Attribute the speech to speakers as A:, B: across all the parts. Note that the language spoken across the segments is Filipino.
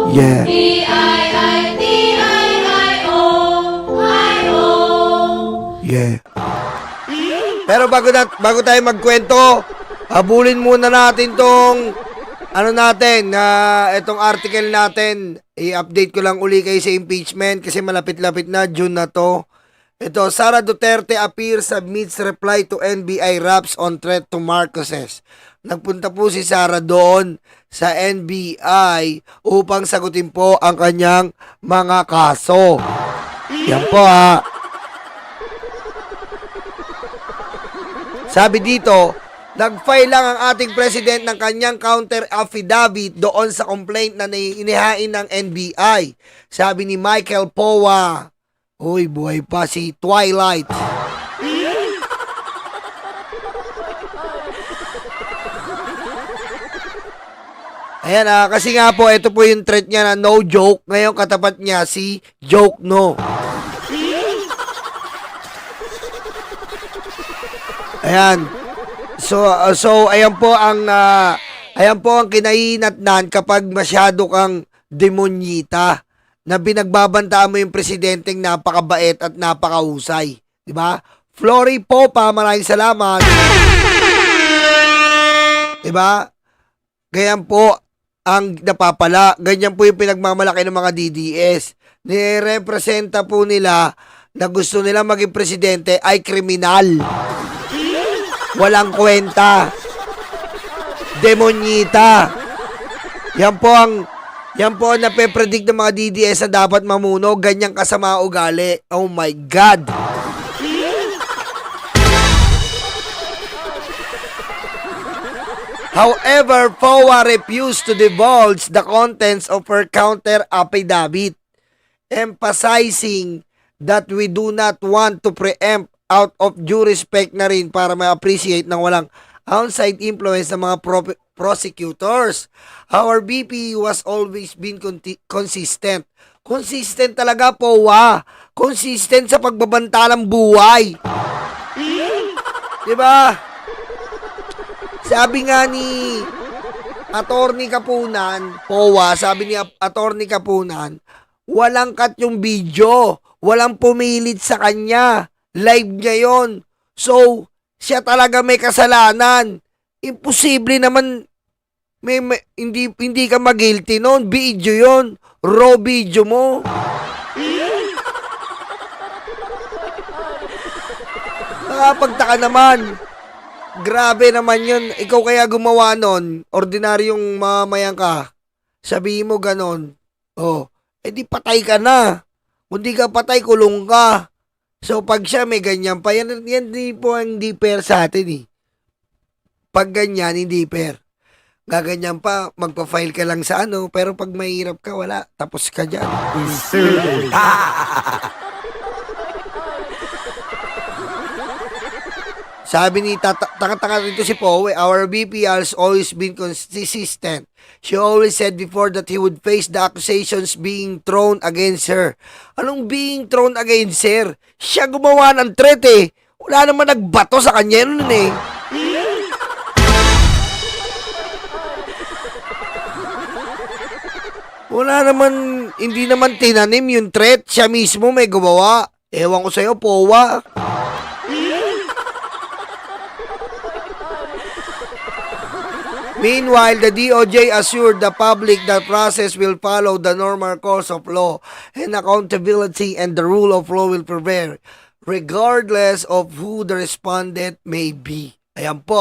A: Yeah. Yeah. Pero bago tayo magkwento, habulin muna natin tong itong article natin. I-update ko lang uli kayo sa impeachment kasi malapit-lapit na, June na to. Ito, Sara Duterte appears submits reply to NBI raps on threat to Marcoses. Nagpunta po si Sara doon sa NBI upang sagutin po ang kanyang mga kaso. Yan po ha. Sabi dito, nag-file lang ang ating president ng kanyang counter affidavit doon sa complaint na inihain ng NBI. Sabi ni Michael Powa. Uy, buhay pa si Twilight. Ayan kasi nga po, ito po yung threat niya na no joke. Ngayon katapat niya si Joke No. Ayan. So ayan po ang kinahinatnan kapag masyado kang demonyita na binagbabantaan mo yung presidenteng napakabait at napakahusay. Diba? Flory Popa, maraming salamat. Diba? Ganyan po ang napapala. Ganyan po yung pinagmamalaki ng mga DDS. Nirepresenta po nila na gusto nila maging presidente ay kriminal. Walang kwenta. Demonyita. Yan po ang nape-predict ng mga DDS na dapat mamuno. Ganyang kasama ugali. Oh my God. However, POA refused to divulge the contents of her counter affidavit, emphasizing that we do not want to preempt out of due respect na rin para ma-appreciate ng walang outside influence ng mga prosecutors. Our BP was always been consistent. Consistent talaga po, consistent sa pagbabanta ng buhay. Diba? Sabi nga ni Attorney Kapunan, POA, sabi ni Attorney Kapunan, walang cut yung video. Walang pumilit sa kanya. Live niya yon. So, siya talaga may kasalanan. Imposible naman hindi ka mag-guilty noon. Video yon. Raw video mo. Nakapagtaka naman. Grabe naman yun. Ikaw kaya gumawa nun. Ordinaryong mamayan ka. Sabihin mo ganon. Di patay ka na. Kung di ka patay, kulong ka. So, pag siya may ganyan pa, yan di po ang hindi fair sa atin eh. Pag ganyan, hindi fair. Gaganyan pa, magpa-file ka lang sa pero pag mahirap ka, wala. Tapos ka dyan. Sabi ni tanga-tanga rito si Poe, our BP has always been consistent. She always said before that he would face the accusations being thrown against her. Anong being thrown against her? Siya gumawa ng threat eh. Wala naman nagbato sa kanya nun eh. Wala naman, hindi naman tinanim yung threat. Siya mismo may gumawa. Ewan ko sa'yo, Powa. Meanwhile, the DOJ assured the public that process will follow the normal course of law and accountability and the rule of law will prevail regardless of who the respondent may be. Ayan po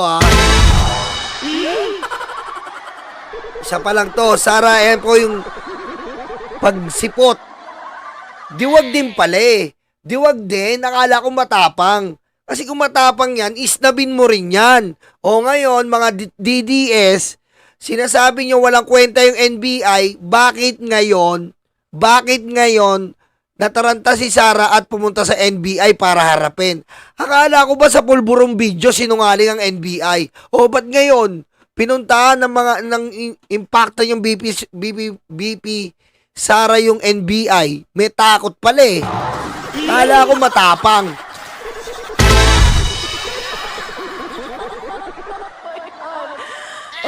A: Isa pa lang to, Sara, ayan po yung pagsipot. Diwag din pala eh. Diwag din, akala ko matapang. Kasi kung matapang yan, isnabin mo rin yan. O ngayon, mga DDS, sinasabi nyo walang kwenta yung NBI, bakit ngayon, nataranta si Sara at pumunta sa NBI para harapin? Akala ko ba sa pulburong video sinungaling ang NBI? O ba't ngayon, pinuntahan ng impacta yung BP Sara yung NBI? May takot pala eh. Akala ko matapang.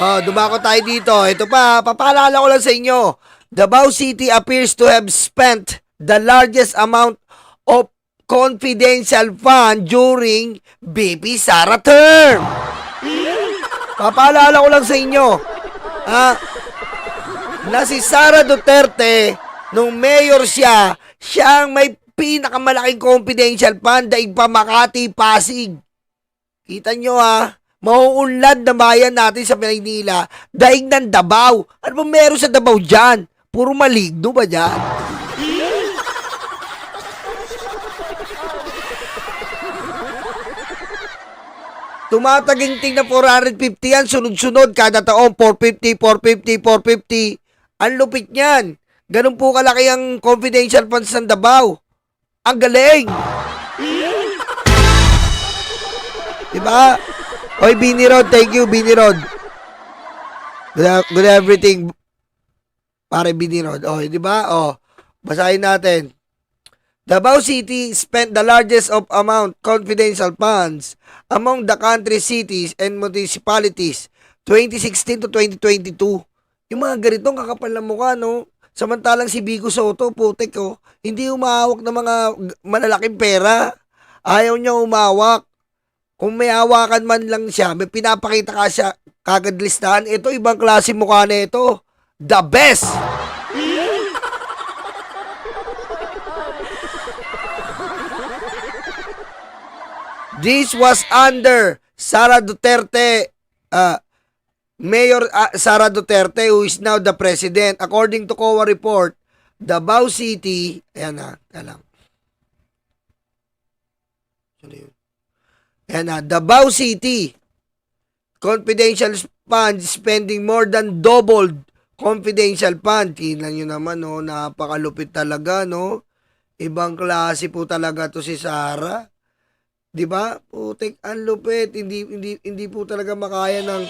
A: Dumako tayo dito. Ito pa, papaalala ko lang sa inyo. Davao City appears to have spent the largest amount of confidential fund during BP Sara term. Papaalala ko lang sa inyo. Na si Sara Duterte, nung mayor siya, siyang may pinakamalaking confidential fund daig pa Makati, Pasig. Kita nyo mauunlad na bayan natin sa Maynila, daig ng Davao. Ano ba meron sa Davao dyan? Puro maligno ba dyan? Tumataginting na 450 yan, sunod-sunod, kada taon, 450, 450, 450. Ang lupit niyan. Ganun po kalaki ang confidential funds ng Davao. Ang galing! Diba? Oy, Bini Rod, thank you, Bini Rod. Good everything. Pare Bini Rod. Di ba? Basahin natin. Davao City spent the largest of amount confidential funds among the country's cities and municipalities 2016 to 2022. Yung mga ganitong kakapal na mukha, no? Samantalang si Vico Soto, putik, hindi umahawak ng mga malalaking pera. Ayaw niya umawak. Kung may hawakan man lang siya, may pinapakita ka siya, kagad listahan. Ito, ibang klase mukha na ito. The best! This was under Sara Duterte, Mayor Sara Duterte, who is now the president. According to COA report, Davao City, ayan na, Davao City, confidential fund spending more than doubled confidential fund. Tingnan nyo naman, napakalupit talaga, no? Ibang klase po talaga to si Sara. 'Di ba? Putik, ang lupit. Hindi po talaga makaya ng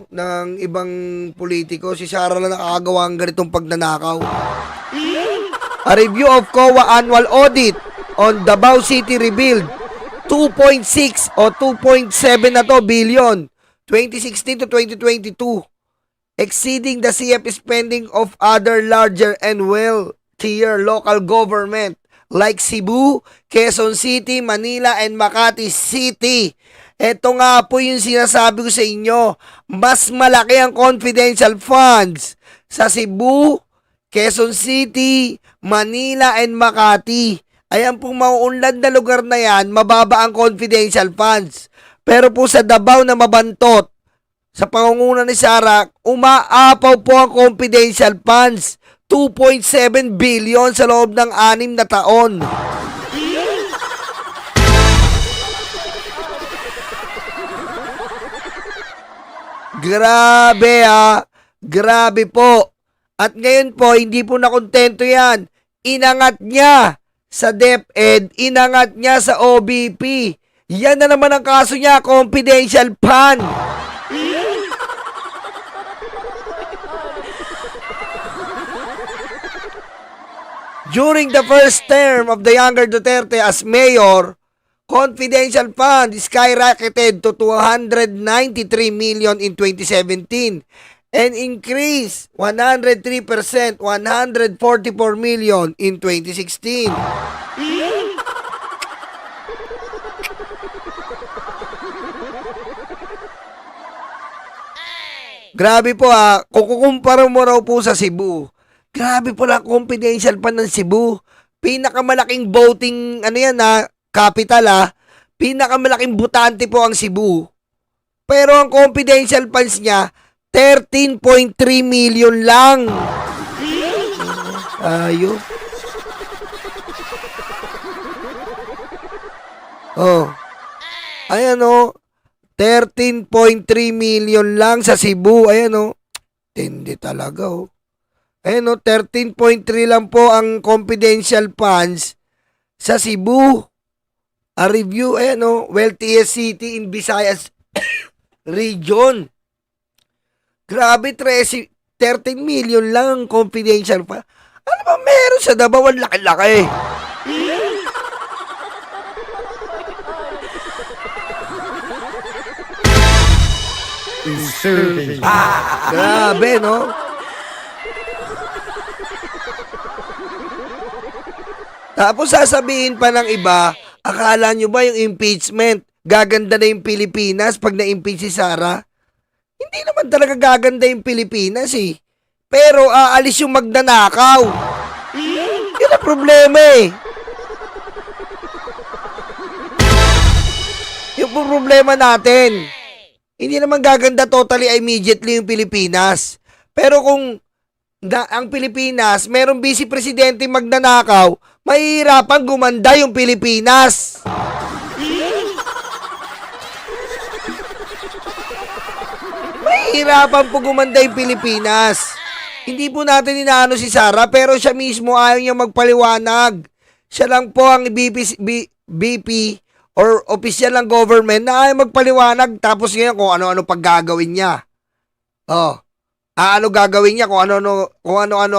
A: ng ibang politiko. Si Sara lang nakakagawa ng ganitong pagnanakaw. A review of COA annual audit on Davao City revealed 2.6 o 2.7 na to billion 2016 to 2022, exceeding the CF spending of other larger and wealthier local government like Cebu, Quezon City, Manila, and Makati City. Ito nga po yung sinasabi ko sa inyo, mas malaki ang confidential funds sa Cebu, Quezon City, Manila, and Makati. Ayan pong mauunlad na lugar na yan, mababa ang confidential funds. Pero po sa Davao na mabantot, sa pangunguna ni Sara, umaapaw po ang confidential funds. 2.7 billion sa loob ng 6 na taon. Grabe grabe po. At ngayon po, hindi po nakontento yan. Inangat niya sa DepEd, inangat niya sa OBP. Yan na naman ang kaso niya, confidential fund. During the first term of the younger Duterte as mayor, confidential fund skyrocketed to 293 million in 2017 and increased 103%, 144 million in 2016. Grabe po kung kukumpara mo raw po sa Cebu, grabe po lang confidential pa ng Cebu. Pinakamalaking voting, capital pinakamalaking butante po ang Cebu. Pero ang confidential funds niya, 13.3 million lang. Oh. Ayan o. 13.3 million lang sa Cebu. Ayan o. Tindi talaga o. Ayan o. 13.3 lang po ang confidential funds sa Cebu. A review. Ayan o. Wealthiest city in Visayas region. Grabe, 13 million lang ang confidential pa. Ano ba meron sa Davao? Ang laki-laki. Grabe, no? Tapos sasabihin pa ng iba, akala nyo ba yung impeachment, gaganda na yung Pilipinas pag na-impeach si Sara? Hindi naman talaga gaganda yung Pilipinas eh. Pero aalis yung magnanakaw. Yun ang problema eh. Yung problema natin. Hindi naman gaganda totally immediately yung Pilipinas. Pero kung ang Pilipinas, merong vice presidente magnanakaw, mahihirapan gumanda yung Pilipinas. Mahihirapan po gumanda yung Pilipinas. Hindi po natin inaano si Sara, pero siya mismo ayaw niya magpaliwanag. Siya lang po ang BP or opisyal ng government na ayaw magpaliwanag, tapos ngayon kung ano-ano pag gagawin niya. Oh. Ano gagawin niya, kung ano-ano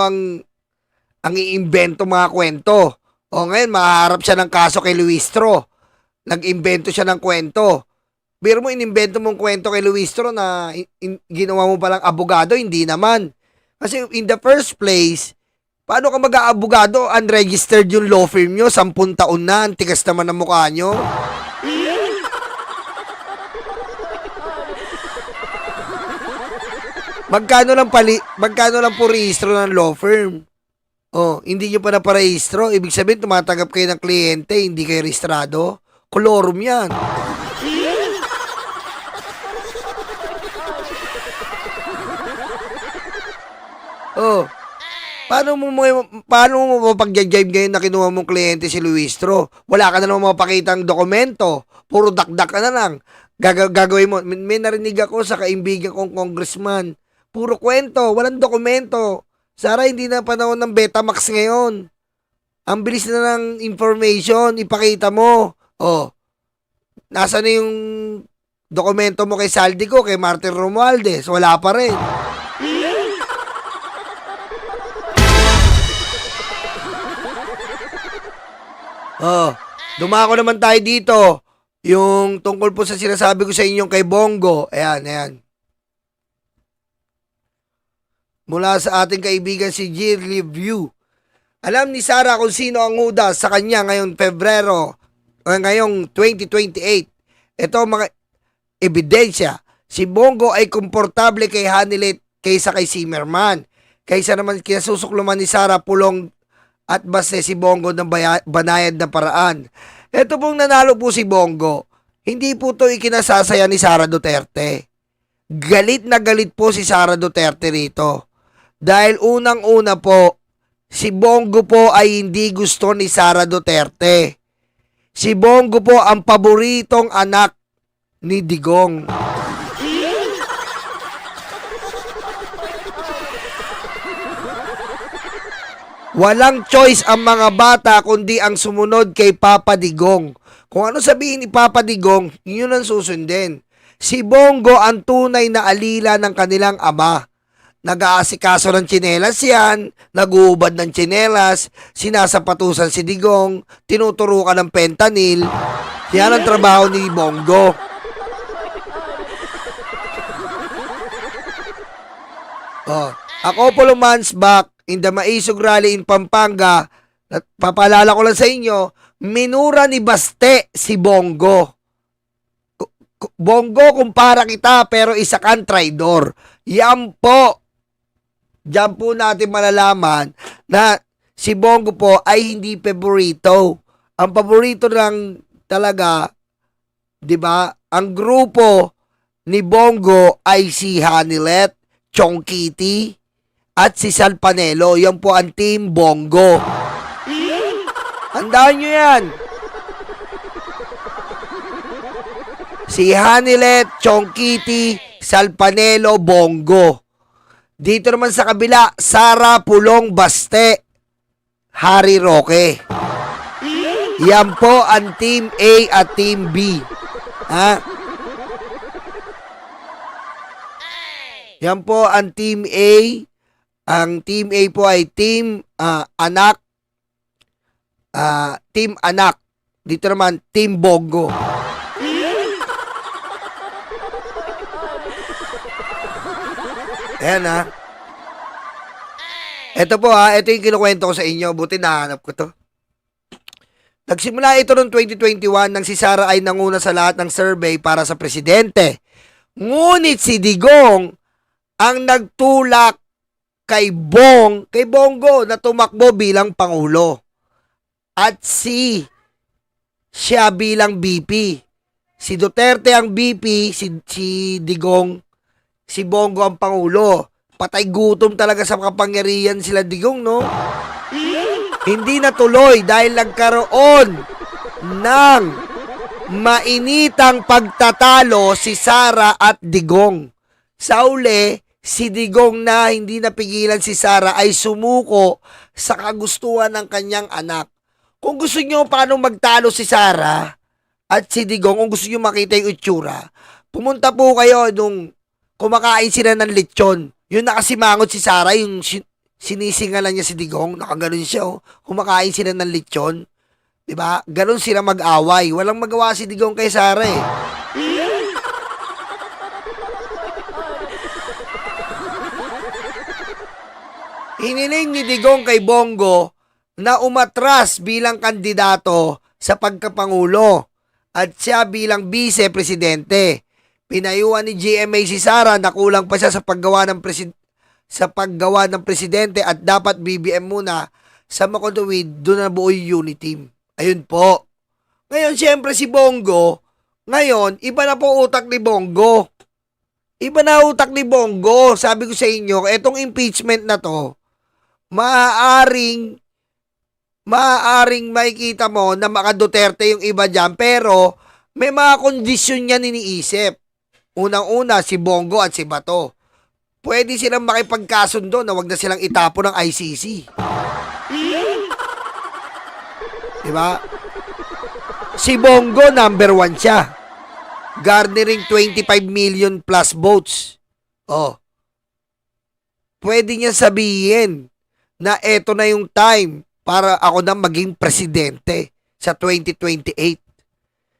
A: ang iimbento mga kwento. O ngayon, maharap siya ng kaso kay Luistro. Nag-imbento siya ng kwento. Biro mo, inimbento mong kwento kay Luistro na ginawa mo palang abogado, hindi naman. Kasi in the first place, paano ka mag-aabogado? Unregistered yung law firm nyo, 10 taon na, ang tigas naman ang mukha nyo. Magkano lang po rehistro ng law firm? Oh, hindi nyo pa naparehistro. Ibig sabihin, tumatanggap kayo ng kliyente, hindi kayo rehistrado. Kolorum yan. Oh, paano mo mapag-jive ngayon na kinuha mong kliyente si Luistro? Wala ka na naman mapakitang dokumento. Puro dakdak ka na lang. Gagawin mo. May narinig ako sa kaibigan kong congressman. Puro kwento, walang dokumento. Sara, hindi na panahon ng Betamax ngayon. Ang bilis na ng information, ipakita mo. Oh, nasa na yung dokumento mo kay Saldico, kay Martin Romualdez? Wala pa rin. Oh, dumako naman tayo dito. Yung tungkol po sa sinasabi ko sa inyong kay Bongo. Ayan. Mula sa ating kaibigan si Jirly View. Alam ni Sara kung sino ang hudas sa kanya ngayong ngayong 2028. Ito mga ebidensya. Si Bongo ay komportable kay Hanilet kaysa kay Zimmerman. Kaysa naman kinasusukluman ni Sara Pulong at basta si Bongo ng banayad na paraan. Ito pong nanalo po si Bongo. Hindi po ito ikinasasaya ni Sara Duterte. Galit na galit po si Sara Duterte rito. Dahil unang-una po, si Bongo po ay hindi gusto ni Sara Duterte. Si Bongo po ang paboritong anak ni Digong. Walang choice ang mga bata kundi ang sumunod kay Papa Digong. Kung ano sabihin ni Papa Digong, yun ang susundin. Si Bongo ang tunay na alila ng kanilang ama. Nag-aasikaso ng tsinelas yan, nag-uubad ng tsinelas, sinasapatusan si Digong, tinuturukan ng fentanyl. Yan ang trabaho ni Bongo. Oh, a couple of months back, in the Maisog Rally in Pampanga, papalala ko lang sa inyo, minura ni Baste si Bongo. Bongo, kumpara kita, pero isa kang traidor. Yan po. Diyan po natin malalaman na si Bongo po ay hindi paborito. Ang paborito lang talaga, di ba, ang grupo ni Bongo ay si Hanilet, Chong Kitty, at si Sal Panelo. Yan po ang Team Bongo. Handaan nyo yan. Si Hanilet, Chongkiti, Salpanelo, Bongo. Dito naman sa kabila, Sara, Pulong, Baste, Harry Roque. Yan po ang Team A at Team B. Ha? Yan po ang Team A. Ang Team A po ay Team Anak. Team Anak. Dito naman, Team Bongo. Ayan ha. Ito po ha, ito yung kinukwento ko sa inyo. Buti nahanap ko to. Nagsimula ito noong 2021 nang si Sara ay nanguna sa lahat ng survey para sa presidente. Ngunit si Digong ang nagtulak kay Bongo na tumakbo bilang Pangulo. At siya bilang BP. Si Duterte ang BP, si Digong, si Bongo ang Pangulo. Patay gutom talaga sa kapangyarihan sila Digong, no? Hindi natuloy dahil nagkaroon ng mainitang pagtatalo si Sara at Digong. Sa uli, si Digong na hindi napigilan si Sara ay sumuko sa kagustuhan ng kanyang anak. Kung gusto nyo paano magtalo si Sara at si Digong, kung gusto nyo makita yung itsura, pumunta po kayo nung kumakain sila ng lechon. Yung nakasimangot si Sara, yung sinisingalan niya si Digong, nakaganon siya, oh. Kumakain sila ng lechon. Diba? Ganon sila mag-away. Walang magawa si Digong kay Sara eh. Hiniling ni Digong kay Bongo na umatras bilang kandidato sa pagkapangulo at siya bilang vice-presidente. Pinayuan ni GMA si Sara na kulang pa siya sa paggawa ng presidente at dapat BBM muna sa Makontuwid, doon na buo yung unity team. Ayun po. Ngayon, siyempre si Bongo, ngayon, iba na po utak ni Bongo. Iba na utak ni Bongo. Sabi ko sa inyo, etong impeachment na to, maaaring makikita mo na maka-Duterte yung iba dyan, pero may mga kondisyon yan iniisip. Unang-una, si Bongo at si Bato. Pwede silang makipagkasundo na wag na silang itapo ng ICC. Diba? Si Bongo, number 1 siya. Garnering 25 million plus votes. Oh. Pwede niya sabihin na eto na yung time para ako na maging presidente sa 2028.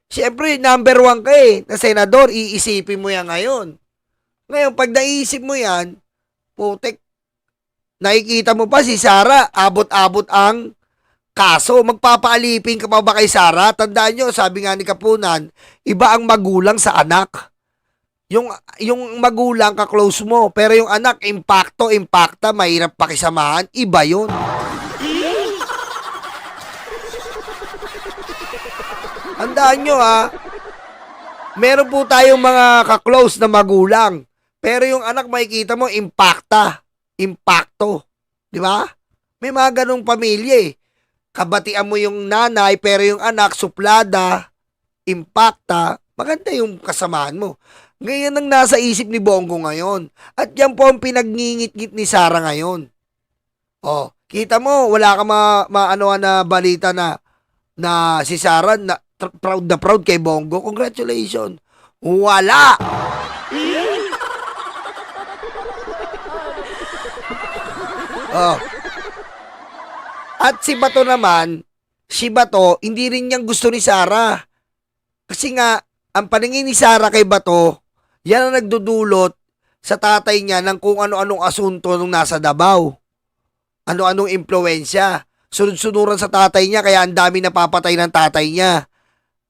A: Siyempre, number 1 ka eh, na senador, iisipin mo yan ngayon. Ngayon, pag naisip mo yan, putek, nakikita mo pa si Sara, abot-abot ang kaso. Magpapaalipin ka pa ba kay Sara? Tandaan nyo, sabi nga ni Kapunan, iba ang magulang sa anak. Yung magulang ka-close mo, pero yung anak, impacta, mahirap pakisamahan, iba yun. Tandaan nyo meron po tayong mga ka-close na magulang. Pero yung anak makikita mo, impacto. Di ba? May mga ganong pamilya eh. Kabatian mo yung nanay, pero yung anak, suplada, impacta. Maganda yung kasamaan mo. Ngayon ang nasa isip ni Bongo ngayon. At yan po ang pinagningit-ngit ni Sara ngayon. Oh, kita mo, wala ka maano na balita na si Sara na proud kay Bongo. Congratulations. Wala. Oh. At si Bato naman, hindi rin niyang gusto ni Sara. Kasi nga, ang paningin ni Sara kay Bato, yan ang nagdudulot sa tatay niya ng kung ano-anong asunto nung nasa Davao. Ano-anong impluensya. Sunod-sunuran sa tatay niya, kaya ang dami napapatay ng tatay niya.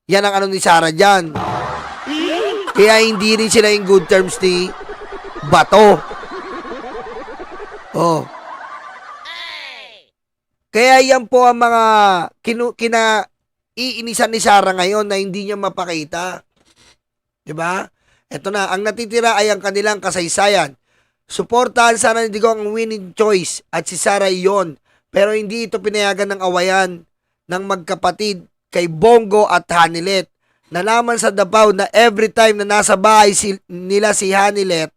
A: Yan ang ano ni Sara dyan. Kaya hindi rin sila in good terms ni Bato. Oh. Kaya yan po ang mga iinisan ni Sara ngayon na hindi niya mapakita. Diba? Ito na, ang natitira ay ang kanilang kasaysayan. Suportahan sana ni Digong ang winning choice at si Sara iyon. Pero hindi ito pinayagan ng awayan ng magkapatid kay Bongo at Hanilet. nalaman sa Davao na every time na nasa bahay nila si Hanilet,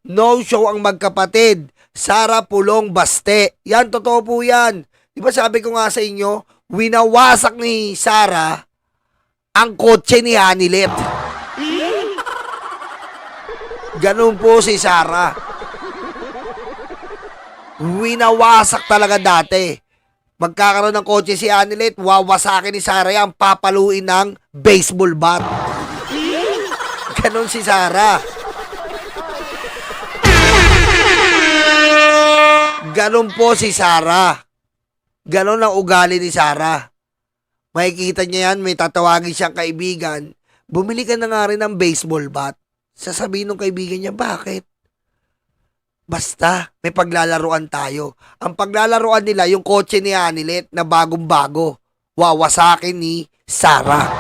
A: no show ang magkapatid, Sara Pulong Baste. Yan, totoo po yan. Di ba sabi ko nga sa inyo, winawasak ni Sara ang kotse ni Hanilet. Ganun po si Sara. Winawasak talaga dati. Magkakaroon ng kotse si Hanilet, wawasakin ni Sara yan, papaluin ng baseball bat. Ganun si Sara. Ganun po si Sara. Ganun ang ugali ni Sara. Makikita niya yan, may tatawagin siyang kaibigan. Bumili ka na nga rin ng baseball bat. Sasabihin ng kaibigan niya, bakit? Basta, may paglalaruan tayo. Ang paglalaruan nila, yung kotse ni Hanilet na bagong-bago. Wawasakin ni Sara.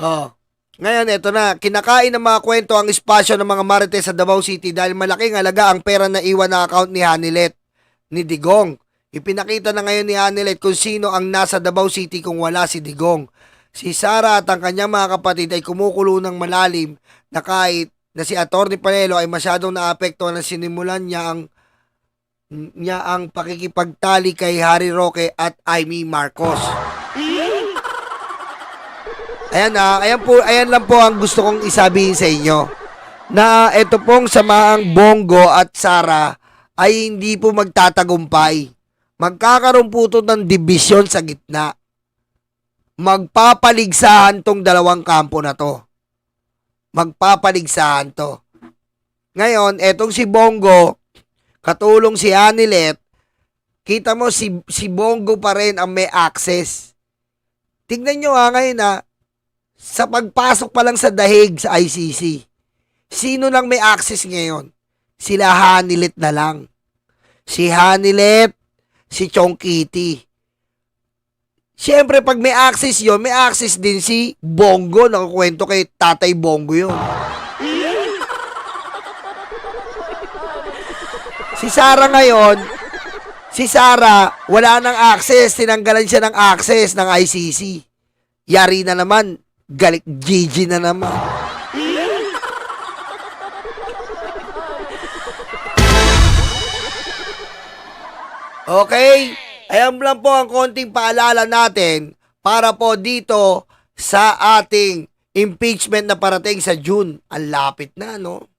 A: Oh. Ngayon, eto na. Kinakain ng mga kwento ang espasyo ng mga marites sa Davao City dahil malaking halaga ang pera na iwan na account ni Hanilet, ni Digong. Ipinakita na ngayon ni Hanilet kung sino ang nasa Davao City kung wala si Digong. Si Sara at ang kanyang mga kapatid ay kumukulo ng malalim na kahit na si Atty. Panelo ay masyadong naapektuhan na sinimulan niya ang pakikipagtali kay Harry Roque at Amy Marcos. Ayan lang po ang gusto kong isabihin sa inyo. Na ito pong samaang Bongo at Sara ay hindi po magtatagumpay. Magkakaroon po ito ng dibisyon sa gitna. Magpapaligsahan tong dalawang kampo na to. Magpapaligsahan to. Ngayon, etong si Bongo, katulong si Hanilet, kita mo si Bongo pa rin ang may access. Tingnan nyo ngayon sa pagpasok pa lang sa dahig sa ICC, sino lang may access ngayon? Sila Hanilet na lang. Si Hanilet, si Chong Kitty. Siyempre, pag may access yon, may access din si Bongo. Nakakwento kay Tatay Bongo yun. Si Sara ngayon, wala nang access. Tinanggalan siya ng access ng ICC. Yari na naman. Galit Gigi na naman. Okay? Ayan lang po ang konting paalala natin para po dito sa ating impeachment na parating sa June. Ang lapit na, no?